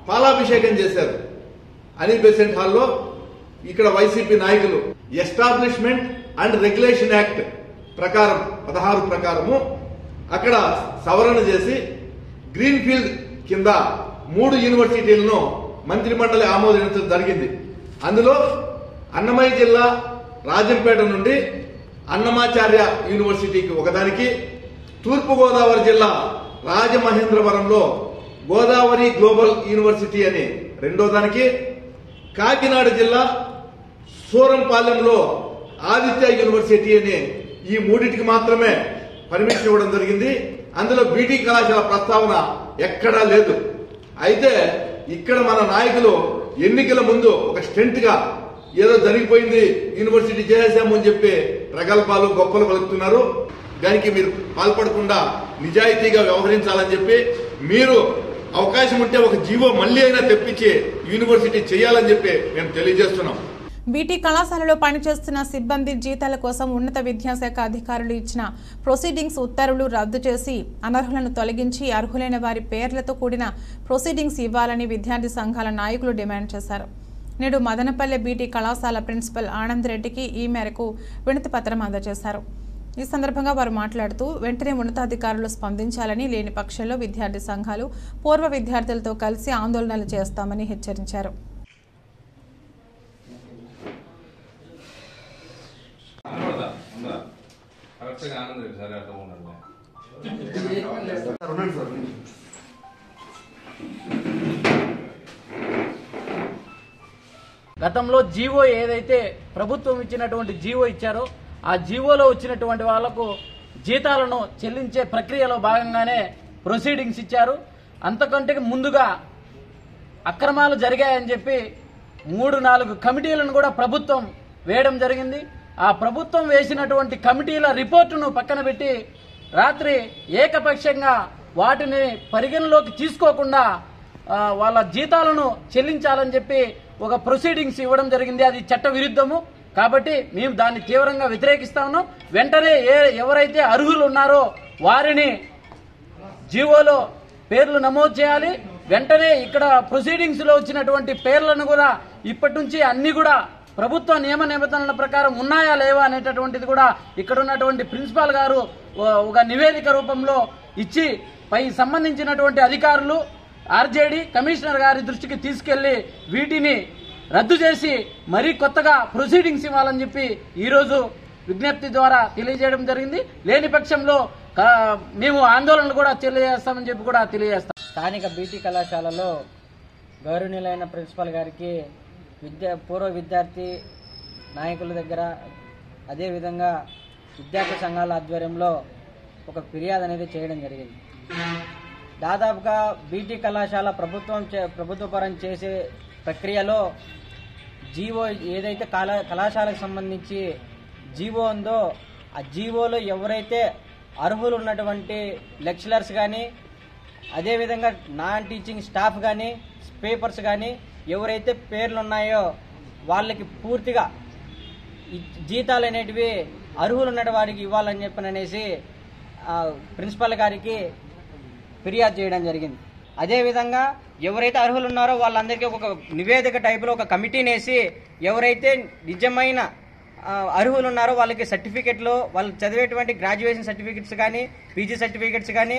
పాలాభిషేకం చేశారు అనీ బెసెంట్ హాల్లో. ఇక్కడ వైసీపీ నాయకులు ఎస్టాబ్లిష్మెంట్ అండ్ రెగ్యులేషన్ యాక్ట్ ప్రకారం 16 ప్రకారము అక్కడ సవరణ చేసి గ్రీన్ ఫీల్డ్ కింద 3 యూనివర్సిటీలను మంత్రిమండలి ఆమోదించడం జరిగింది. అందులో అన్నమయ్య జిల్లా రాజంపేట నుండి అన్నమాచార్య యూనివర్సిటీకి ఒకదానికి, తూర్పుగోదావరి జిల్లా రాజమహేంద్రవరంలో గోదావరి గ్లోబల్ యూనివర్సిటీ అని రెండో దానికి, కాకినాడ జిల్లా సూరంపాలెంలో ఆదిత్య యూనివర్సిటీ అని ఈ 3టికి మాత్రమే పర్మిషన్ ఇవ్వడం జరిగింది. అందులో బీటీ కళాశాల ప్రస్తావన ఎక్కడా లేదు. అయితే ఇక్కడ మన నాయకులు ఎన్నికల ముందు ఒక స్టెంట్ గా ఏదో జరిగిపోయింది, యూనివర్సిటీ చేసేసాము అని చెప్పి ప్రగల్భాలు గొప్పలు పలుకుతున్నారు. దానికి మీరు పాల్పడకుండా నిజాయితీగా వ్యవహరించాలని చెప్పి, మీరు అవకాశం ఉంటే ఒక జీవో మళ్లీ అయినా తెప్పించి యూనివర్సిటీ చేయాలని చెప్పి మేము తెలియజేస్తున్నాం. బీటీ కళాశాలలో పనిచేస్తున్న సిబ్బంది జీతాల కోసం ఉన్నత విద్యాశాఖ అధికారులు ఇచ్చిన ప్రొసీడింగ్స్ ఉత్తర్వులు రద్దు చేసి అనర్హులను తొలగించి అర్హులైన వారి పేర్లతో కూడిన ప్రొసీడింగ్స్ ఇవ్వాలని విద్యార్థి సంఘాల నాయకులు డిమాండ్ చేశారు. నేడు మదనపల్లె బీటీ కళాశాల ప్రిన్సిపల్ ఆనంద్ రెడ్డికి ఈ మేరకు వినతి పత్రం అందజేశారు. ఈ సందర్భంగా వారు మాట్లాడుతూ వెంటనే ఉన్నతాధికారులు స్పందించాలని, లేని పక్షంలో విద్యార్థి సంఘాలు పూర్వ విద్యార్థులతో కలిసి ఆందోళనలు చేస్తామని హెచ్చరించారు. గతంలో జీవో ఏదైతే ప్రభుత్వం ఇచ్చినటువంటి జీవో ఇచ్చారో ఆ జీవోలో వచ్చినటువంటి వాళ్లకు జీతాలను చెల్లించే ప్రక్రియలో భాగంగానే ప్రొసీడింగ్స్ ఇచ్చారు. అంతకంటే ముందుగా అక్రమాలు జరిగాయని చెప్పి 3-4 కమిటీలను కూడా ప్రభుత్వం వేయడం జరిగింది. ఆ ప్రభుత్వం వేసినటువంటి కమిటీల రిపోర్టును పక్కన పెట్టి రాత్రి ఏకపక్షంగా వాటిని పరిగణలోకి తీసుకోకుండా వాళ్ళ జీతాలను చెల్లించాలని చెప్పి ఒక ప్రొసీడింగ్స్ ఇవ్వడం జరిగింది. అది చట్ట విరుద్ధము. కాబట్టి మేము దాన్ని తీవ్రంగా వ్యతిరేకిస్తా ఉన్నాం. వెంటనే ఎవరైతే అర్హులు ఉన్నారో వారిని జీవోలో పేర్లు నమోదు చేయాలి. వెంటనే ఇక్కడ ప్రొసీడింగ్స్ లో వచ్చినటువంటి పేర్లను కూడా ఇప్పటి నుంచి అన్ని కూడా ప్రభుత్వ నియమ నిబంధనల ప్రకారం ఉన్నాయా లేవా అనేటటువంటిది కూడా ఇక్కడ ఉన్నటువంటి ప్రిన్సిపాల్ గారు ఒక నివేదిక రూపంలో ఇచ్చి పై సంబంధించినటువంటి అధికారులు ఆర్జేడీ కమిషనర్ గారి దృష్టికి తీసుకెళ్లి వీటిని రద్దు చేసి మరీ కొత్తగా ప్రొసీడింగ్స్ ఇవ్వాలని చెప్పి ఈరోజు విజ్ఞప్తి ద్వారా తెలియజేయడం జరిగింది. లేని పక్షంలో మేము ఆందోళనలు కూడా తెలియజేస్తామని చెప్పి కూడా తెలియజేస్తాం. స్థానిక బీటీ కళాశాలలో గౌరవనీయులైన ప్రిన్సిపల్ గారికి పూర్వ విద్యార్థి నాయకుల దగ్గర అదేవిధంగా విద్యార్థి సంఘాల ఆధ్వర్యంలో ఒక ఫిర్యాదు అనేది చేయడం జరిగింది. దాదాపుగా బీటీ కళాశాల ప్రభుత్వపరం చేసే ప్రక్రియలో జీవో ఏదైతే కళాశాలకు సంబంధించి జీవో ఉందో ఆ జీవోలో ఎవరైతే అర్హులు ఉన్నటువంటి లెక్చరర్స్ కానీ అదేవిధంగా నాన్ టీచింగ్ స్టాఫ్ కానీ పేపర్స్ కానీ ఎవరైతే పేర్లు ఉన్నాయో వాళ్ళకి పూర్తిగా జీతాలు అనేటివి అర్హులు ఉన్న వారికి ఇవ్వాలని చెప్పననేసి ప్రిన్సిపల్ గారికి ఫిర్యాదు చేయడం జరిగింది. అదేవిధంగా ఎవరైతే అర్హులు ఉన్నారో వాళ్ళందరికీ ఒక నివేదిక టైపులో ఒక కమిటీని వేసి ఎవరైతే నిజమైన అర్హులు ఉన్నారో వాళ్ళకి సర్టిఫికెట్లు వాళ్ళు చదివేటువంటి గ్రాడ్యుయేషన్ సర్టిఫికెట్స్ కానీ పీజీ సర్టిఫికెట్స్ కానీ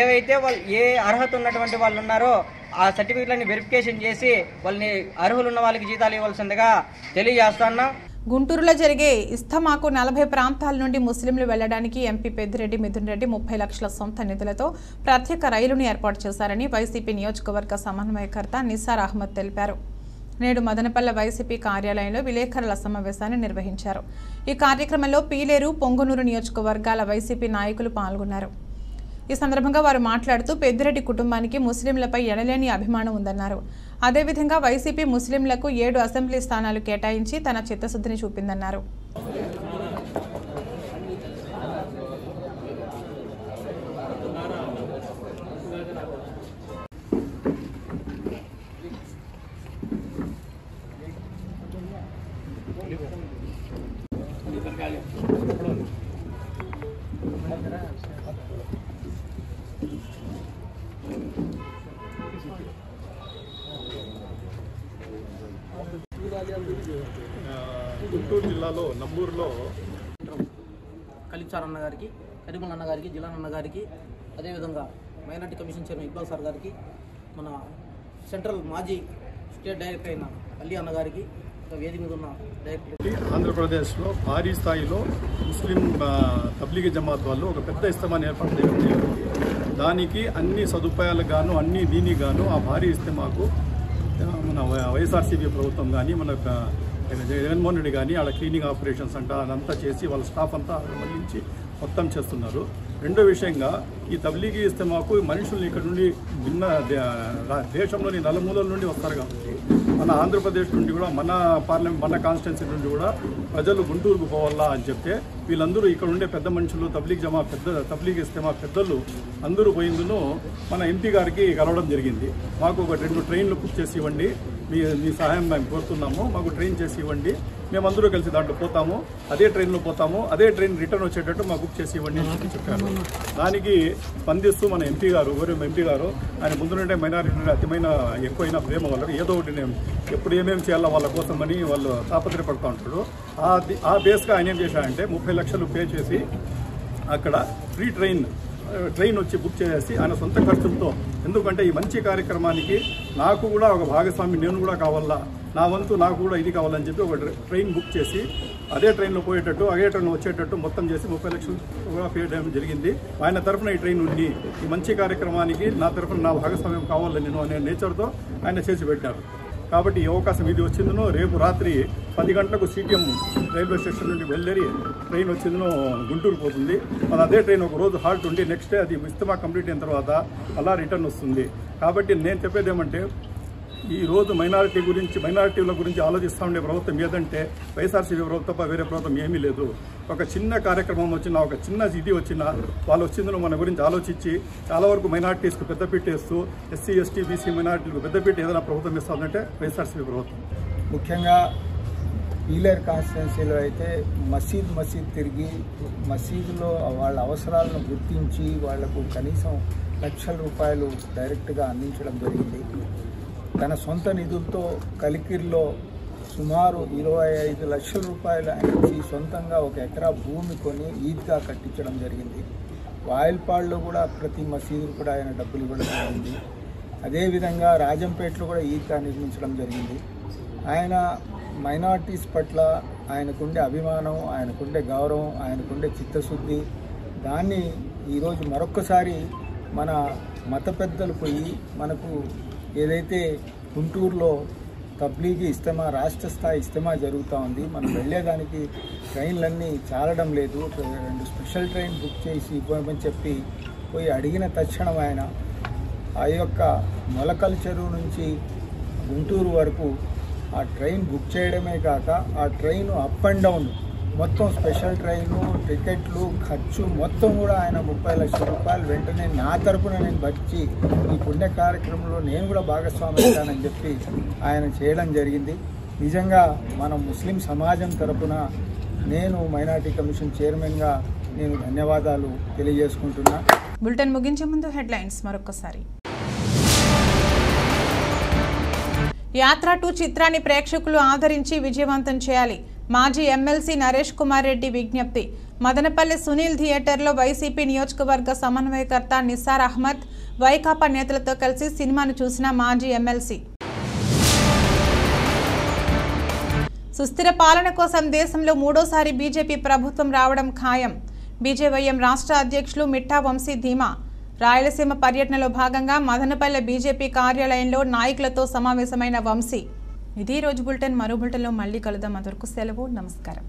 ఏవైతే వాళ్ళు ఏ అర్హత ఉన్నటువంటి వాళ్ళు ఉన్నారో ఆ సర్టిఫికెట్లని వెరిఫికేషన్ చేసి వాళ్ళని అర్హులు ఉన్న వాళ్ళకి జీతాలు ఇవ్వాల్సిందిగా తెలియజేస్తున్నాం. గుంటూరులో జరిగే ఇస్తమాకు 40 ప్రాంతాల నుండి ముస్లింలు వెళ్లడానికి ఎంపీ పెద్దిరెడ్డి మిథున్ రెడ్డి 30 లక్షల సొంత నిధులతో ప్రత్యేక రైలును ఏర్పాటు చేశారని వైసీపీ నియోజకవర్గ సమన్వయకర్త నిసార్ అహ్మద్ తెలిపారు. నేడు మదనపల్లె వైసీపీ కార్యాలయంలో విలేకరుల సమావేశాన్ని నిర్వహించారు. ఈ కార్యక్రమంలో పీలేరు, పొంగనూరు నియోజకవర్గాల వైసీపీ నాయకులు పాల్గొన్నారు. ఈ సందర్భంగా వారు మాట్లాడుతూ పెద్దిరెడ్డి కుటుంబానికి ముస్లింలపై ఎనలేని అభిమానం ఉందన్నారు. అదేవిధంగా వైసీపీ ముస్లింలకు 7 అసెంబ్లీ స్థానాలు కేటాయించి తన చిత్తశుద్ధిని చూపిందన్నారు. గుంటూరు జిల్లాలో నంబూరులో ఖలీల్ అన్న గారికి, కరీముల్ అన్న గారికి, జిలాన్ అన్న గారికి, అదేవిధంగా minority commission chairman Iqbal sir గారికి, మన సెంట్రల్ మాజీ స్టేట్ డైరెక్టర్ అయిన అలీ అన్న గారికి, వేదిక మీద ఉన్న డైరెక్టర్. ఆంధ్రప్రదేశ్లో భారీ స్థాయిలో ముస్లిం తబ్లీగీ జమాత్ వాళ్ళు ఒక పెద్ద ఇస్తమాన్ని ఏర్పాటు చేయడం జరిగింది. దానికి అన్ని సదుపాయాలకు గాను అన్ని దీనికి గాను ఆ భారీ ఇస్తమాకు మన వైఎస్ఆర్సీపీ ప్రభుత్వం కానీ మన జగన్మోహన్ రెడ్డి కానీ ఆడ క్లీనింగ్ ఆపరేషన్స్ అంట అదంతా చేసి వాళ్ళ స్టాఫ్ అంతా మళ్ళించి మొత్తం చేస్తున్నారు. రెండో విషయంగా ఈ తబ్లీగీ ఇస్తమాకు మనుషుల్ని ఇక్కడ నుండి భిన్న దేశంలోని నలుమూలల నుండి వస్తారు కాబట్టి మన ఆంధ్రప్రదేశ్ నుండి కూడా మన పార్లమెంట్ మన కాన్స్టిట్యున్సీ నుండి కూడా ప్రజలు గుంటూరుకు పోవాలా అని చెప్తే వీళ్ళందరూ ఇక్కడ ఉండే పెద్ద మనుషులు తబ్లీగీ ఇస్తమా పెద్దలు అందరూ పోయిందును మన ఎంపీ గారికి కలవడం జరిగింది. మాకు ఒక 2 ట్రైన్లు బుక్ చేసి ఇవ్వండి, మీ సహాయం మేము కోరుతున్నాము, మాకు ట్రైన్ చేసి ఇవ్వండి, మేమందరూ కలిసి దాంట్లో పోతాము, అదే ట్రైన్లో పోతాము, అదే ట్రైన్ రిటర్న్ వచ్చేటట్టు మాకు బుక్ చేసి ఇవ్వండి అని చెప్పారు. దానికి స్పందిస్తూ మన ఎంపీ గారు ఆయన ముందు నుండే మైనారిటీ అతిమైన ఎక్కువైన ప్రేమ వాళ్ళకి ఏదో ఒకటి నేను ఎప్పుడు ఏమేమి చేయాలో వాళ్ళ కోసమని వాళ్ళు తాపత్రయపడుతూ ఉంటారు. ఆ బేస్గా ఆయన ఏం చేశారంటే 30 లక్షలు పే చేసి అక్కడ ఫ్రీ ట్రైన్ వచ్చి బుక్ చేసి ఆయన సొంత ఖర్చులతో, ఎందుకంటే ఈ మంచి కార్యక్రమానికి నాకు కూడా ఒక భాగస్వామి నేను కూడా కావాలా, నా వంతు నాకు కూడా ఇది కావాలని చెప్పి ఒక ట్రైన్ బుక్ చేసి అదే ట్రైన్లో పోయేటట్టు అదే ట్రైన్లో వచ్చేటట్టు మొత్తం చేసి 30 లక్షలు కూడా పే చేయడం జరిగింది. ఆయన తరఫున ఈ ట్రైన్ ఉండి ఈ మంచి కార్యక్రమానికి నా తరఫున నా భాగస్వామ్యం కావాలని నేను అనే నేచర్తో ఆయన చేసి పెట్టారు. కాబట్టి ఈ అవకాశం ఇది వచ్చిందనో రేపు రాత్రి 10 గంటలకు సిటిఎం రైల్వే స్టేషన్ నుండి బయలుదేరి ట్రైన్ వచ్చిందనో గుంటూరు పోతుంది. మన అదే ట్రైన్ ఒక రోజు హాల్ట్ ఉండి నెక్స్ట్ డే అది ఇస్తమా కంప్లీట్ అయిన తర్వాత అలా రిటర్న్ వస్తుంది. కాబట్టి నేను చెప్పేది ఏమంటే ఈ రోజు మైనారిటీల గురించి ఆలోచిస్తూ ఉండే ప్రభుత్వం ఏదంటే వైఎస్ఆర్సీపీ ప్రభుత్వం తప్ప వేరే ప్రభుత్వం ఏమీ లేదు. ఒక చిన్న కార్యక్రమం వచ్చినా, ఒక చిన్న ఇది వచ్చినా వాళ్ళు వచ్చిందో మన గురించి ఆలోచించి చాలా వరకు మైనారిటీస్కు పెద్దపీట వేస్తూ ఎస్సీ ఎస్టీ బీసీ మైనారిటీలకు పెద్దపీట ఏదైనా ప్రభుత్వం ఇస్తుందంటే వైఎస్ఆర్సీపీ ప్రభుత్వం. ముఖ్యంగా పీలేరు కాన్స్టిట్యున్సీలో అయితే మసీద్ తిరిగి మసీదులో వాళ్ళ అవసరాలను గుర్తించి వాళ్లకు కనీసం లక్షల రూపాయలు డైరెక్ట్గా అందించడం జరిగింది. తన సొంత నిధులతో కలికిరిలో సుమారు 25 లక్షల రూపాయలు ఆయనకి సొంతంగా 1 ఎకరా భూమి కొని ఈద్గా కట్టించడం జరిగింది. వాయిల్పాడులో కూడా ప్రతి మసీదుకు కూడా ఆయన డబ్బులు ఇవ్వడం జరిగింది. అదేవిధంగా రాజంపేటలో కూడా ఈద్గా నిర్మించడం జరిగింది. ఆయన మైనార్టీస్ పట్ల ఆయనకుండే అభిమానం, ఆయనకుండే గౌరవం, ఆయనకుండే చిత్తశుద్ధి, దాన్ని ఈరోజు మరొక్కసారి మన మత పెద్దలు పోయి మనకు ఏదైతే గుంటూరులో తబ్లీగీ ఇస్తమా, రాష్ట్ర స్థాయి ఇస్తమా జరుగుతూ ఉంది. మనం వెళ్ళేదానికి ట్రైన్లన్నీ చాలడం లేదు. 2 స్పెషల్ ట్రైన్ బుక్ చేసి ఇవ్వమని చెప్పి పోయి అడిగిన తక్షణం ఆయన ఆ యొక్క మొలకల్ చెరువు నుంచి గుంటూరు వరకు ఆ ట్రైన్ బుక్ చేయడమే కాక ఆ ట్రైన్ అప్ అండ్ డౌన్ మొత్తం స్పెషల్ ట్రైను, టికెట్లు, ఖర్చు మొత్తం కూడా ఆయన 30 లక్షల రూపాయలు వెంటనే నా తరపున నేను వచ్చి ఈ పుణ్య కార్యక్రమంలో నేను కూడా భాగస్వామి అవుతానని చెప్పి ఆయన చేయడం జరిగింది. నిజంగా మన ముస్లిం సమాజం తరపున నేను మైనార్టీ కమిషన్ చైర్మన్గా నేను ధన్యవాదాలు తెలియజేసుకుంటున్నా. బులెటిన్ ముగించే ముందు హెడ్లైన్స్ మరొకసారి. యాత్ర 2 చిత్రాన్ని ప్రేక్షకులు ఆదరించి విజయవంతం చేయాలి. మాజీ ఎమ్మెల్సీ నరేష్ కుమార్ రెడ్డి విజ్ఞప్తి. మదనపల్లి సునీల్ థియేటర్లో వైసీపీ నియోజకవర్గ సమన్వయకర్త నిసార్ అహ్మద్, వైకాపా నేతలతో కలిసి సినిమాను చూసిన మాజీ ఎమ్మెల్సీ. సుస్థిర పాలన కోసం దేశంలో 3వసారి బీజేపీ ప్రభుత్వం రావడం ఖాయం. బీజేవైఎం రాష్ట్ర అధ్యక్షులు మిఠా వంశీ ధీమా. రాయలసీమ పర్యటనలో భాగంగా మదనపల్లె బీజేపీ కార్యాలయంలో నాయకులతో సమావేశమైన వంశీ. ఇది రోజు బులెటిన్. మరో బులెటిన్లో మళ్ళీ కలుద్దాం. అంతవరకు సెలవు. నమస్కారం.